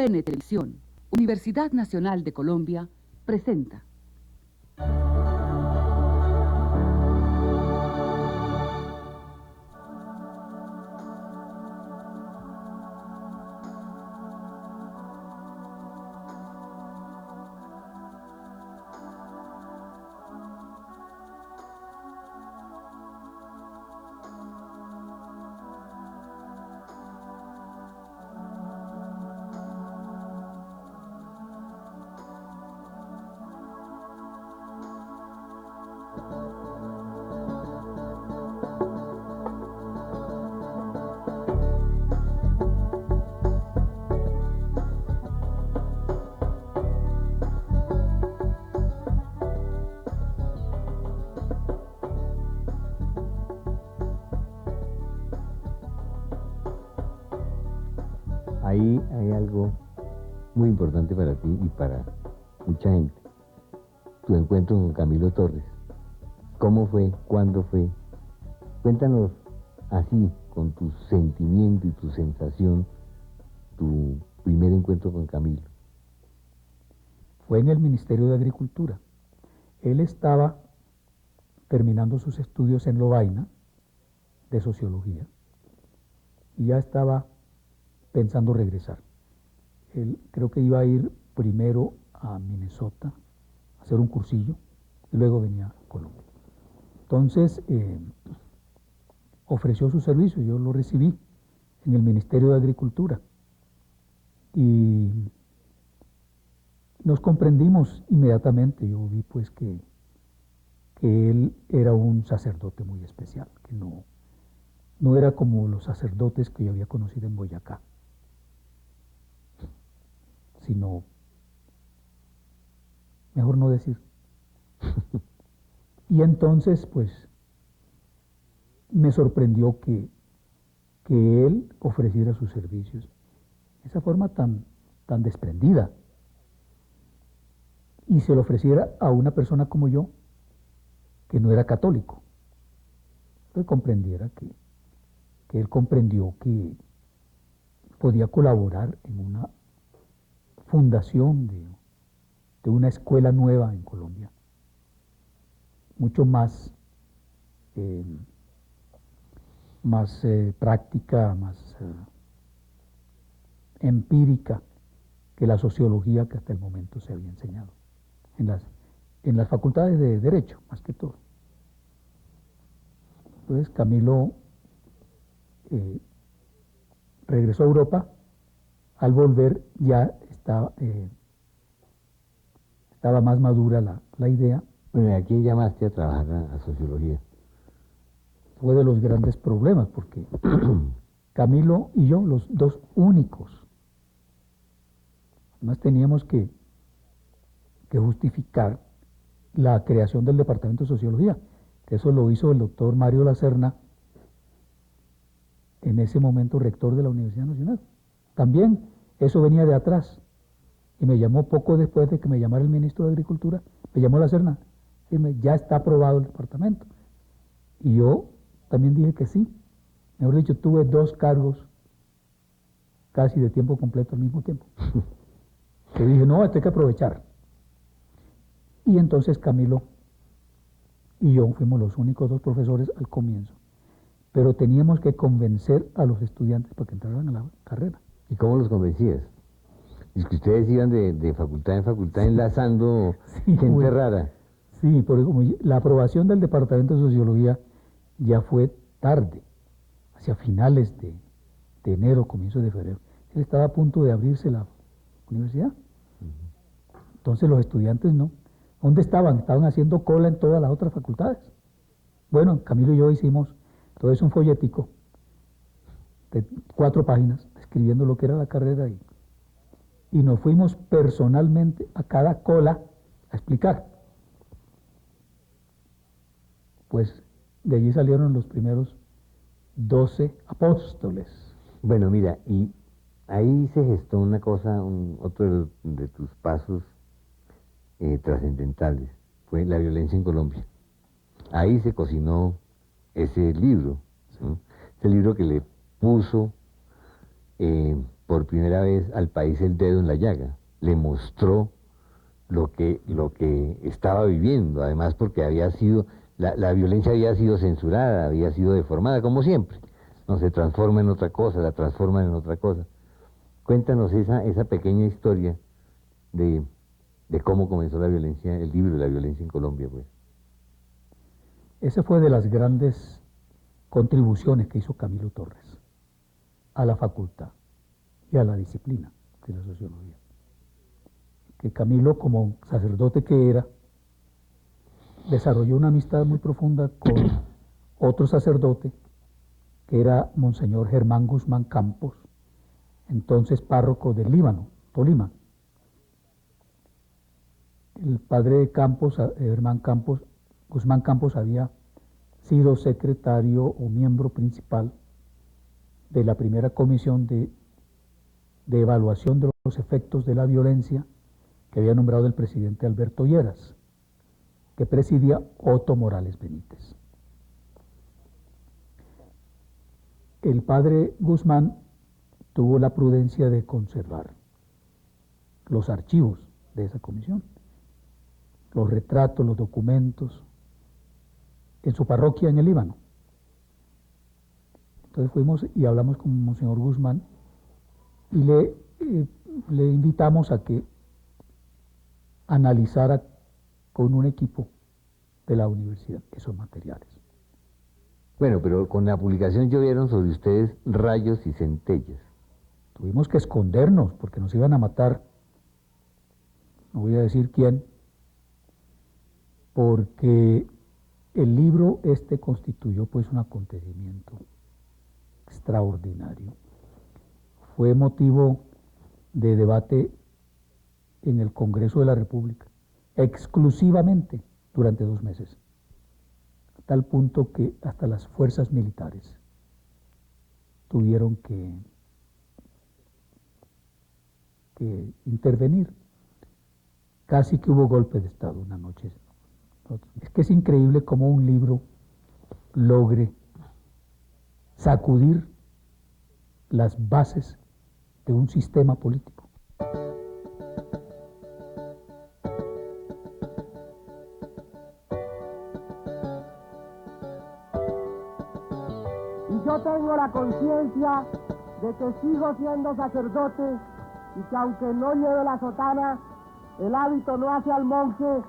UN Televisión, Universidad Nacional de Colombia, presenta. Ahí hay algo muy importante para ti y para mucha gente. Tu encuentro con Camilo Torres. ¿Cómo fue? ¿Cuándo fue? Cuéntanos así, con tu sentimiento y tu sensación, tu primer encuentro con Camilo. Fue en el Ministerio de Agricultura. Él estaba terminando sus estudios en Lovaina de sociología y ya estaba pensando regresar. Él creo que iba a ir primero a Minnesota a hacer un cursillo y luego venía a Colombia. Entonces ofreció su servicio, yo lo recibí en el Ministerio de Agricultura y nos comprendimos inmediatamente. Yo vi pues que él era un sacerdote muy especial, que no era como los sacerdotes que yo había conocido en Boyacá, sino, mejor no decir. Y entonces, pues, me sorprendió que él ofreciera sus servicios de esa forma tan desprendida, y se lo ofreciera a una persona como yo, que no era católico. Que comprendiera que él comprendió que podía colaborar en una fundación de una escuela nueva en Colombia, mucho más práctica, más empírica que la sociología que hasta el momento se había enseñado en las facultades de Derecho, más que todo. Entonces Camilo regresó a Europa. Al volver ya estaba más madura la idea. Bueno, ¿a quién llamaste a trabajar a sociología? Fue de los grandes problemas, porque Camilo y yo, los dos únicos, además teníamos que justificar la creación del Departamento de Sociología, que eso lo hizo el doctor Mario Lacerna, en ese momento rector de la Universidad Nacional. También eso venía de atrás, y me llamó poco después de que me llamara el ministro de Agricultura, me llamó Lacerna, y ya está aprobado el departamento. Y yo también dije que sí. Mejor dicho, tuve dos cargos casi de tiempo completo al mismo tiempo. Que dije, no, esto hay que aprovechar. Y entonces Camilo y yo fuimos los únicos dos profesores al comienzo, pero teníamos que convencer a los estudiantes para que entraran a la carrera. ¿Y cómo los convencías? Es que ustedes iban de facultad en facultad enlazando gente rara. Sí, porque como la aprobación del Departamento de Sociología ya fue tarde, hacia finales de enero, comienzos de febrero. Él estaba a punto de abrirse la universidad. Entonces los estudiantes no. ¿Dónde estaban? Estaban haciendo cola en todas las otras facultades. Bueno, Camilo y yo hicimos todo eso, un folletico de 4 páginas, escribiendo lo que era la carrera, y nos fuimos personalmente a cada cola a explicar. Pues de allí salieron los primeros 12 apóstoles. Bueno, mira, y ahí se gestó una cosa, otro de tus pasos trascendentales, fue la violencia en Colombia. Ahí se cocinó ese libro, ¿no? Ese libro que le puso por primera vez al país el dedo en la llaga, le mostró lo que estaba viviendo, además porque había sido, la violencia había sido censurada, había sido deformada, como siempre. No se transforma en otra cosa, la transforman en otra cosa. Cuéntanos esa pequeña historia de cómo comenzó la violencia, el libro de la violencia en Colombia, pues. Esa fue de las grandes contribuciones que hizo Camilo Torres a la facultad y a la disciplina de la sociología. Que Camilo, como sacerdote que era, desarrolló una amistad muy profunda con otro sacerdote, que era Monseñor Germán Guzmán Campos, entonces párroco del Líbano, Tolima. El padre de Campos, Guzmán Campos, había sido secretario o miembro principal de la primera comisión de evaluación de los efectos de la violencia que había nombrado el presidente Alberto Lleras, que presidía Otto Morales Benítez. El padre Guzmán tuvo la prudencia de conservar los archivos de esa comisión, los retratos, los documentos, en su parroquia en el Líbano. Entonces fuimos y hablamos con Monseñor Guzmán y le invitamos a que analizara con un equipo de la universidad esos materiales. Bueno, pero con la publicación llovieron sobre ustedes rayos y centellas. Tuvimos que escondernos porque nos iban a matar, no voy a decir quién, porque el libro constituyó pues un acontecimiento extraordinario. Fue motivo de debate en el Congreso de la República, exclusivamente durante 2 meses, a tal punto que hasta las fuerzas militares tuvieron que intervenir. Casi que hubo golpe de Estado una noche. Es que es increíble cómo un libro logre sacudir las bases de un sistema político. Y yo tengo la conciencia de que sigo siendo sacerdote y que aunque no lleve la sotana, el hábito no hace al monje.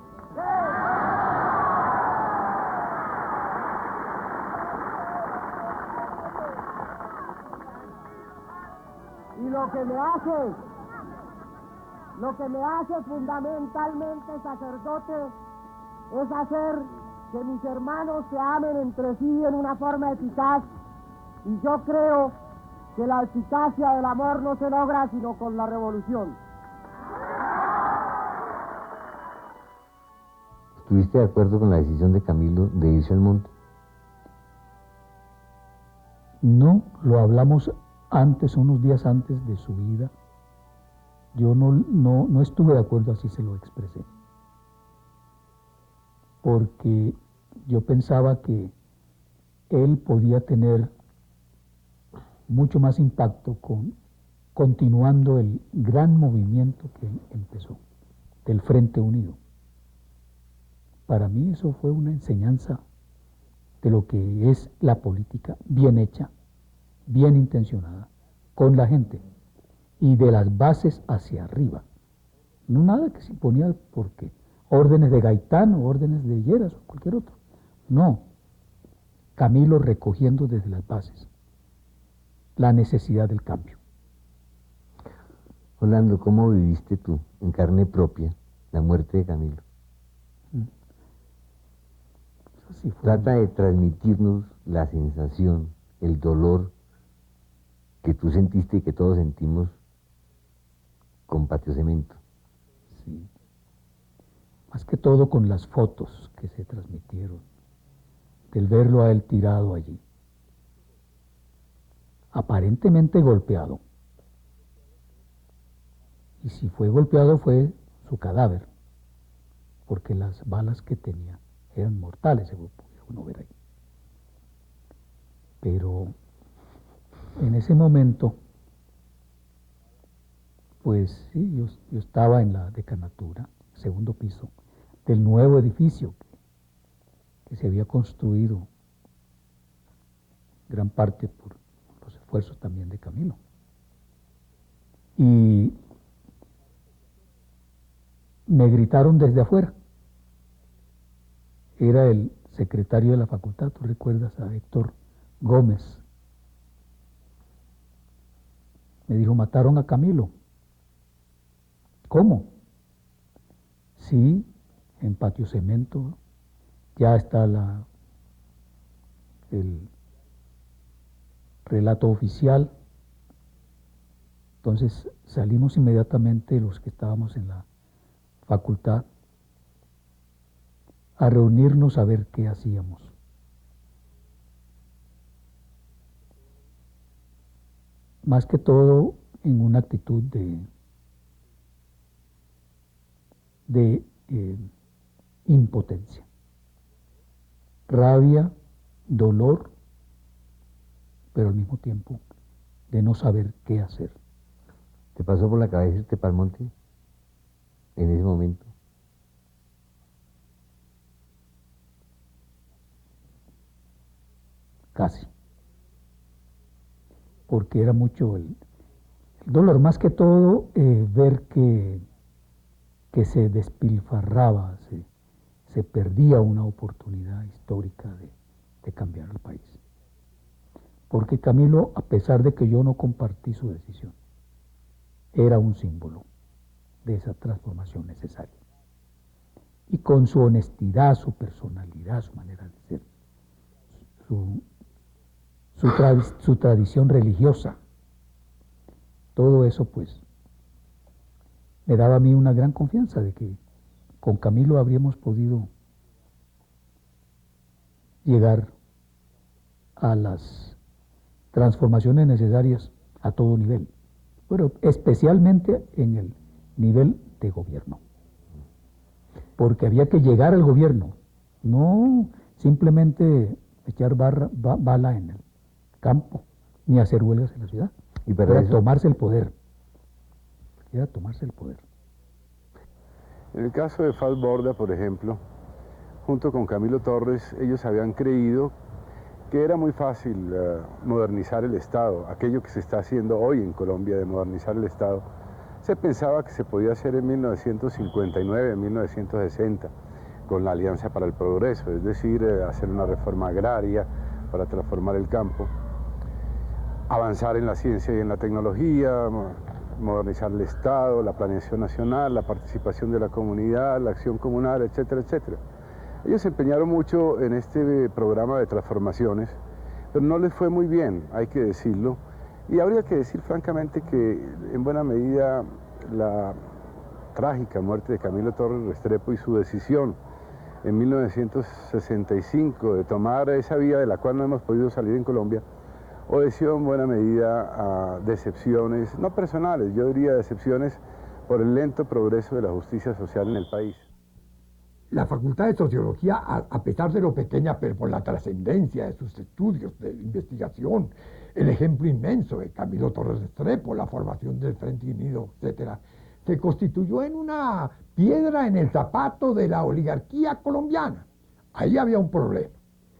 Y lo que me hace fundamentalmente sacerdote es hacer que mis hermanos se amen entre sí en una forma eficaz, y yo creo que la eficacia del amor no se logra sino con la revolución. ¿Estuviste de acuerdo con la decisión de Camilo de irse al monte? No, lo hablamos antes, unos días antes de su vida. Yo no estuve de acuerdo, así se lo expresé. Porque yo pensaba que él podía tener mucho más impacto continuando el gran movimiento que empezó, del Frente Unido. Para mí eso fue una enseñanza de lo que es la política bien hecha, bien intencionada, con la gente, y de las bases hacia arriba. No nada que se imponía porque órdenes de Gaitán o órdenes de Lleras o cualquier otro. No, Camilo recogiendo desde las bases la necesidad del cambio. Orlando, ¿cómo viviste tú en carne propia la muerte de Camilo? Sí, Trata de transmitirnos la sensación, el dolor que tú sentiste y que todos sentimos con Patio Cemento. Sí. Más que todo con las fotos que se transmitieron, del verlo a él tirado allí, aparentemente golpeado. Y si fue golpeado fue su cadáver, porque las balas que tenía eran mortales, se puede uno ver ahí. Pero en ese momento Pues sí, yo estaba en la decanatura, segundo piso, del nuevo edificio que se había construido, gran parte por los esfuerzos también de Camilo. Y me gritaron desde afuera. Era el secretario de la facultad, tú recuerdas a Héctor Gómez. Me dijo, mataron a Camilo. ¿Cómo? Sí, en Patio Cemento ya está el relato oficial. Entonces salimos inmediatamente los que estábamos en la facultad a reunirnos a ver qué hacíamos. Más que todo en una actitud de impotencia, rabia, dolor, pero al mismo tiempo de no saber qué hacer. ¿Te pasó por la cabeza este Palmonte en ese momento? Casi. Porque era mucho el dolor, más que todo ver que se despilfarraba, se perdía una oportunidad histórica de cambiar el país. Porque Camilo, a pesar de que yo no compartí su decisión, era un símbolo de esa transformación necesaria. Y con su honestidad, su personalidad, su manera de ser, su tradición religiosa, todo eso pues me daba a mí una gran confianza de que con Camilo habríamos podido llegar a las transformaciones necesarias a todo nivel, pero especialmente en el nivel de gobierno, porque había que llegar al gobierno, no simplemente echar bala en el campo, ni hacer huelgas en la ciudad. Y para era eso tomarse el poder. Era tomarse el poder. En el caso de Fals Borda, por ejemplo, junto con Camilo Torres, ellos habían creído que era muy fácil modernizar el Estado. Aquello que se está haciendo hoy en Colombia de modernizar el Estado, se pensaba que se podía hacer en 1959, en 1960, con la Alianza para el Progreso, es decir, hacer una reforma agraria para transformar el campo, avanzar en la ciencia y en la tecnología, modernizar el Estado, la planeación nacional, la participación de la comunidad, la acción comunal, etcétera, etcétera. Ellos se empeñaron mucho en este programa de transformaciones, pero no les fue muy bien, hay que decirlo. Y habría que decir francamente que en buena medida la trágica muerte de Camilo Torres Restrepo y su decisión en 1965 de tomar esa vía de la cual no hemos podido salir en Colombia, obedeció en buena medida a decepciones, no personales, yo diría decepciones por el lento progreso de la justicia social en el país. La Facultad de Sociología, a pesar de lo pequeña, pero por la trascendencia de sus estudios, de investigación, el ejemplo inmenso de Camilo Torres Restrepo, la formación del Frente Unido, etc., se constituyó en una piedra en el zapato de la oligarquía colombiana. Ahí había un problema.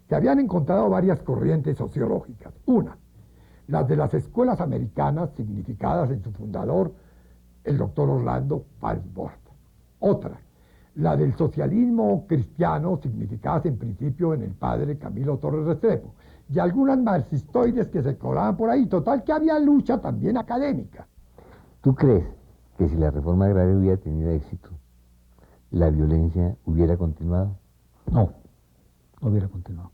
Se habían encontrado varias corrientes sociológicas. Una, las de las escuelas americanas, significadas en su fundador, el doctor Orlando Fals Borda. Otra, la del socialismo cristiano, significadas en principio en el padre Camilo Torres Restrepo, y algunas marxistoides que se colaban por ahí. Total que había lucha también académica. ¿Tú crees que si la reforma agraria hubiera tenido éxito, la violencia hubiera continuado? No, no hubiera continuado.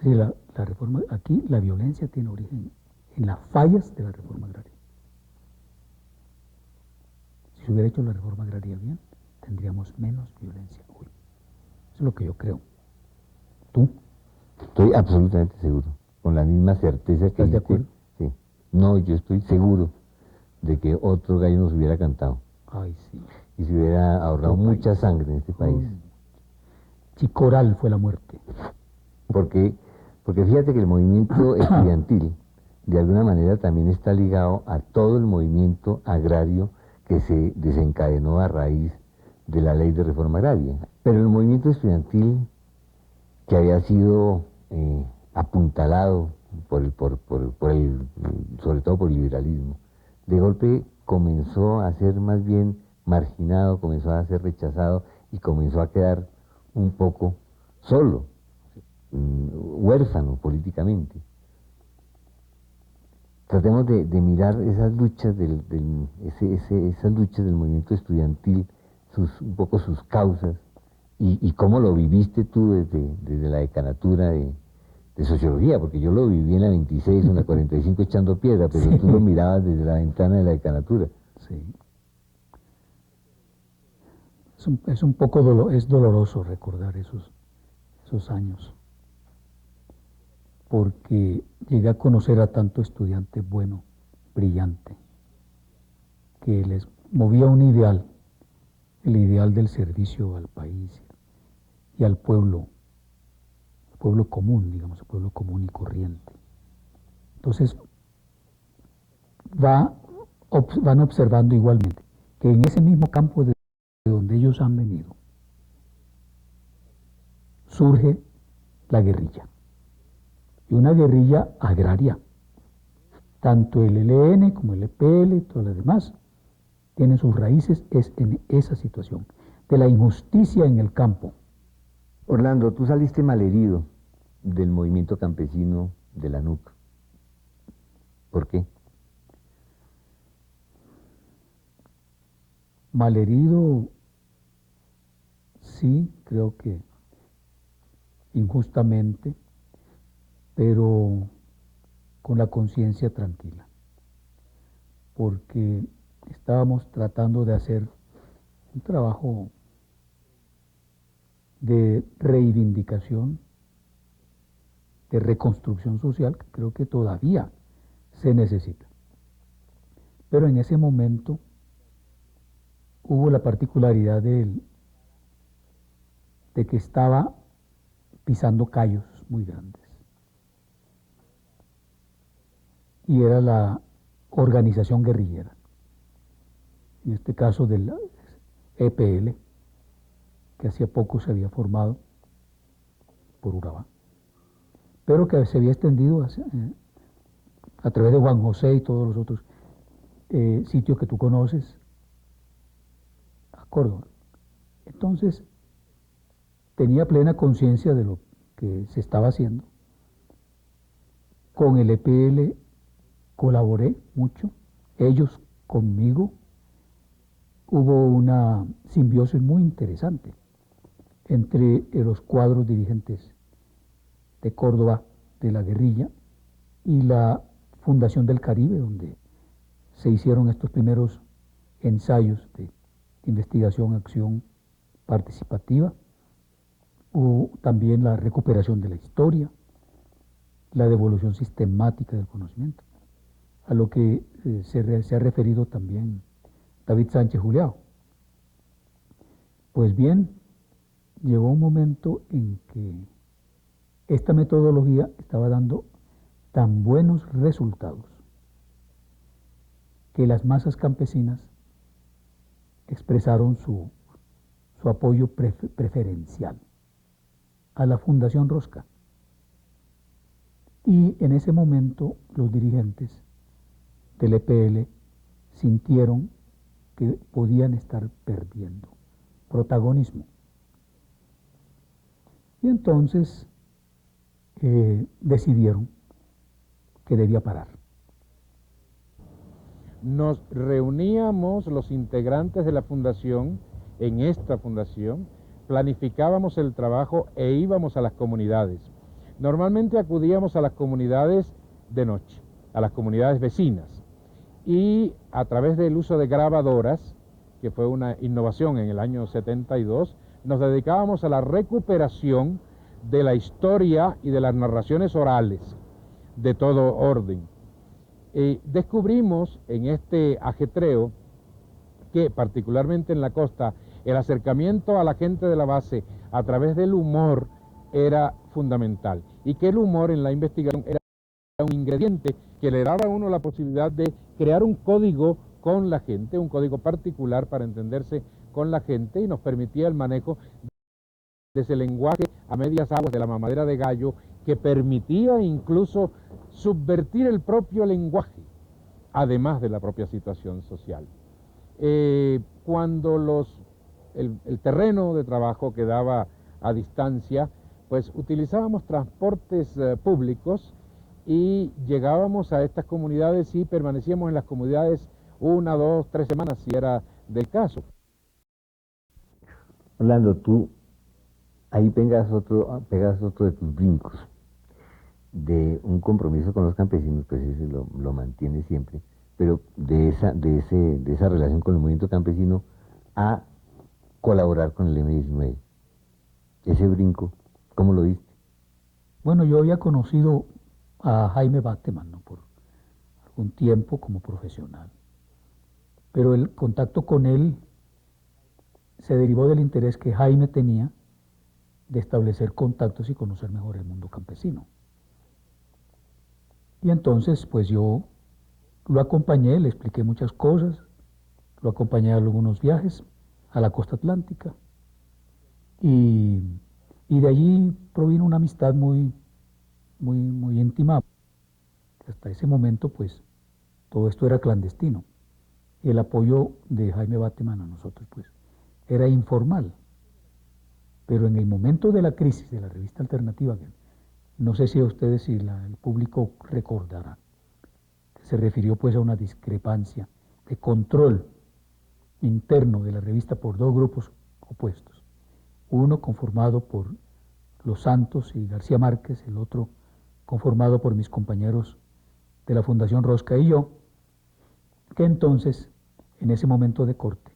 Sí, la reforma, aquí la violencia tiene origen en las fallas de la reforma agraria. Si se hubiera hecho la reforma agraria bien, tendríamos menos violencia hoy. Eso es lo que yo creo. ¿Tú? Estoy absolutamente seguro, con la misma certeza que ¿Estás de acuerdo? Sí. No, yo estoy seguro de que otro gallo nos hubiera cantado Ay, sí. y se hubiera ahorrado mucha sangre en este país. Chicoral fue la muerte. Porque fíjate que el movimiento estudiantil de alguna manera también está ligado a todo el movimiento agrario que se desencadenó a raíz de la ley de reforma agraria. Pero el movimiento estudiantil, que había sido apuntalado sobre todo por el liberalismo, de golpe comenzó a ser más bien marginado, comenzó a ser rechazado y comenzó a quedar un poco solo, huérfano políticamente. Tratemos de mirar esas luchas esas luchas del movimiento estudiantil, un poco sus causas, y cómo lo viviste tú desde la decanatura de sociología, porque yo lo viví en la 26 o en la 45 echando piedra, pero sí, tú lo mirabas desde la ventana de la decanatura. Sí. Es un poco doloroso recordar esos años, porque llegué a conocer a tanto estudiante bueno, brillante, que les movía un ideal, el ideal del servicio al país y al pueblo común, digamos, el pueblo común y corriente. Entonces, van observando igualmente que en ese mismo campo de donde ellos han venido, surge la guerrilla, y una guerrilla agraria. Tanto el ELN como el EPL y todas las demás tienen sus raíces en esa situación, de la injusticia en el campo. Orlando, tú saliste malherido del movimiento campesino de la NUC. ¿Por qué? Malherido, sí, creo que injustamente, pero con la conciencia tranquila, porque estábamos tratando de hacer un trabajo de reivindicación, de reconstrucción social, que creo que todavía se necesita. Pero en ese momento hubo la particularidad de que estaba pisando callos muy grandes. Y era la organización guerrillera, en este caso del EPL, que hacía poco se había formado por Urabá, pero que se había extendido a través de Juan José y todos los otros sitios que tú conoces, a Córdoba. Entonces, tenía plena conciencia de lo que se estaba haciendo. Con el EPL colaboré mucho, ellos conmigo. Hubo una simbiosis muy interesante entre los cuadros dirigentes de Córdoba de la guerrilla y la Fundación del Caribe, donde se hicieron estos primeros ensayos de investigación, acción participativa. Hubo también la recuperación de la historia, la devolución sistemática del conocimiento, a lo que se ha referido también David Sánchez Juliao. Pues bien, llegó un momento en que esta metodología estaba dando tan buenos resultados que las masas campesinas expresaron su apoyo preferencial a la Fundación Rosca. Y en ese momento los dirigentes del EPL sintieron que podían estar perdiendo protagonismo. Y entonces decidieron que debía parar. Nos reuníamos los integrantes de la fundación, en esta fundación, planificábamos el trabajo e íbamos a las comunidades. Normalmente acudíamos a las comunidades de noche, a las comunidades vecinas, y a través del uso de grabadoras, que fue una innovación en el año 72, nos dedicábamos a la recuperación de la historia y de las narraciones orales de todo orden. Descubrimos en este ajetreo que, particularmente en la costa, el acercamiento a la gente de la base a través del humor era fundamental, y que el humor en la investigación era un ingrediente que le daba a uno la posibilidad de crear un código con la gente, un código particular para entenderse con la gente, y nos permitía el manejo de ese lenguaje a medias aguas de la mamadera de gallo, que permitía incluso subvertir el propio lenguaje, además de la propia situación social. Cuando el terreno de trabajo quedaba a distancia, pues utilizábamos transportes públicos y llegábamos a estas comunidades y permanecíamos en las comunidades 1, 2, 3 semanas, si era del caso. Orlando, tú ahí pegas otro de tus brincos, de un compromiso con los campesinos, pues ese lo mantiene siempre, pero de esa relación con el movimiento campesino a colaborar con el M-19. Ese brinco, ¿cómo lo viste? Bueno, yo había conocido a Jaime Bateman, ¿no?, por algún tiempo como profesional, pero el contacto con él se derivó del interés que Jaime tenía de establecer contactos y conocer mejor el mundo campesino. Y entonces, pues yo lo acompañé, le expliqué muchas cosas, lo acompañé a algunos viajes a la costa atlántica, y de allí provino una amistad muy íntima. Hasta ese momento, pues, todo esto era clandestino. Y el apoyo de Jaime Bateman a nosotros, pues, era informal. Pero en el momento de la crisis de la revista Alternativa, no sé si a ustedes, si el público recordará, que se refirió pues a una discrepancia de control interno de la revista por dos grupos opuestos. Uno conformado por Los Santos y García Márquez, el otro conformado por mis compañeros de la Fundación Rosca y yo, que entonces, en ese momento de corte,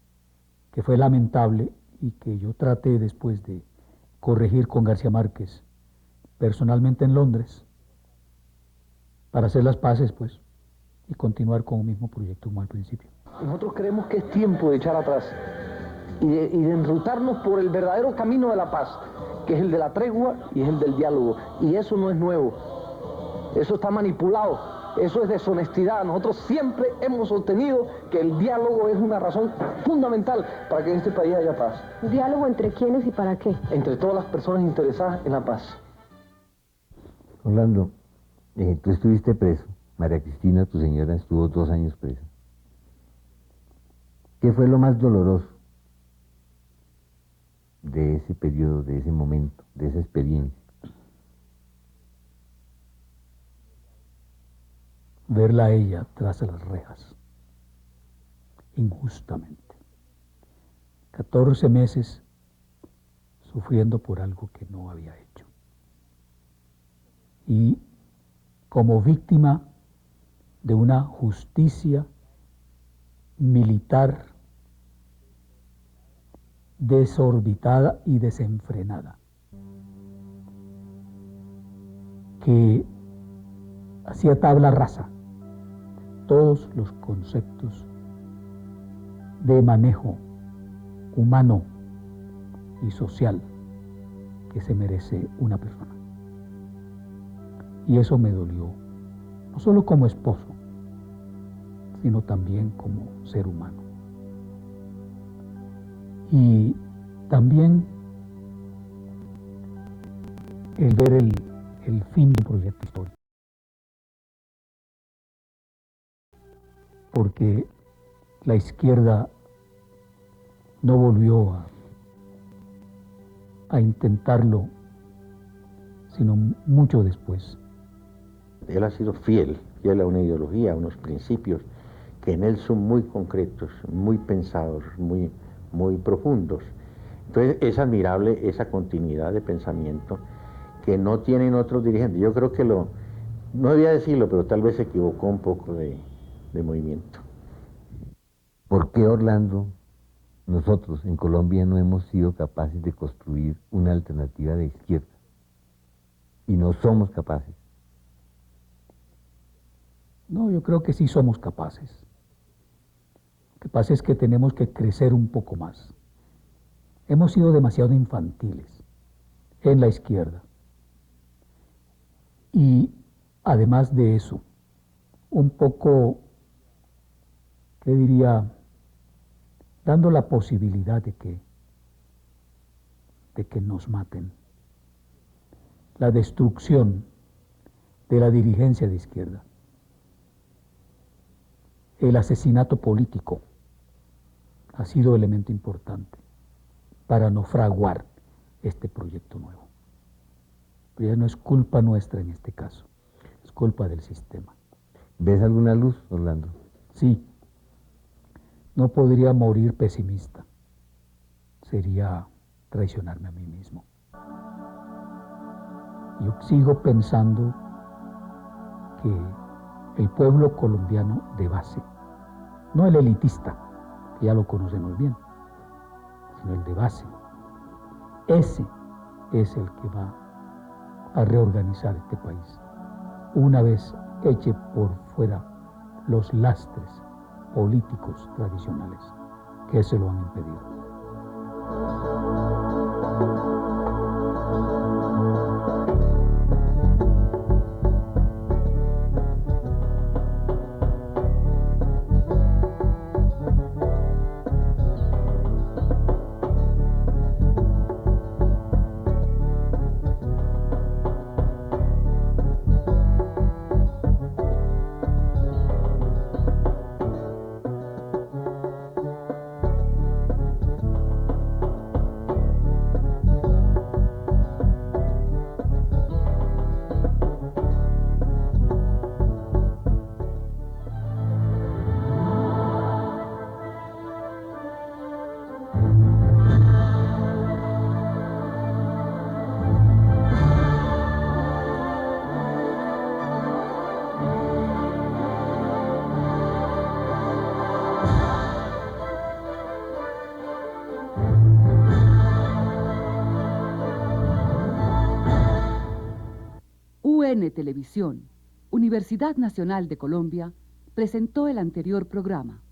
que fue lamentable y que yo traté después de corregir con García Márquez personalmente en Londres, para hacer las paces, pues, y continuar con un mismo proyecto como al principio. Nosotros creemos que es tiempo de echar atrás y de enrutarnos por el verdadero camino de la paz, que es el de la tregua y es el del diálogo. Y eso no es nuevo, eso está manipulado, eso es deshonestidad. Nosotros siempre hemos sostenido que el diálogo es una razón fundamental para que en este país haya paz. ¿Diálogo entre quiénes y para qué? Entre todas las personas interesadas en la paz. Orlando, tú estuviste preso, María Cristina, tu señora, estuvo 2 años presa. ¿Qué fue lo más doloroso de ese periodo, de ese momento, de esa experiencia? Verla a ella tras las rejas, injustamente. 14 meses sufriendo por algo que no había hecho. Y como víctima de una justicia militar desorbitada y desenfrenada, que hacía tabla rasa todos los conceptos de manejo humano y social que se merece una persona. Y eso me dolió, no solo como esposo, sino también como ser humano. Y también el ver el fin del proyecto histórico. Porque la izquierda no volvió a intentarlo, sino mucho después. Él ha sido fiel a una ideología, a unos principios que en él son muy concretos, muy pensados, muy profundos. Entonces es admirable esa continuidad de pensamiento que no tienen otros dirigentes. Yo creo que no debía decirlo, pero tal vez se equivocó un poco de movimiento. ¿Por qué, Orlando, nosotros en Colombia no hemos sido capaces de construir una alternativa de izquierda? Y no somos capaces. No, yo creo que sí somos capaces. Lo que pasa es que tenemos que crecer un poco más. Hemos sido demasiado infantiles en la izquierda. Y además de eso, un poco, ¿qué diría? Dando la posibilidad de que nos maten. La destrucción de la dirigencia de izquierda. El asesinato político ha sido elemento importante para no fraguar este proyecto nuevo. Pero ya no es culpa nuestra en este caso, es culpa del sistema. ¿Ves alguna luz, Orlando? Sí, no podría morir pesimista, sería traicionarme a mí mismo. Yo sigo pensando que el pueblo colombiano de base, no el elitista, que ya lo conocemos bien, sino el de base, ese es el que va a reorganizar este país, una vez eche por fuera los lastres políticos tradicionales que se lo han impedido. UN Televisión, Universidad Nacional de Colombia, presentó el anterior programa.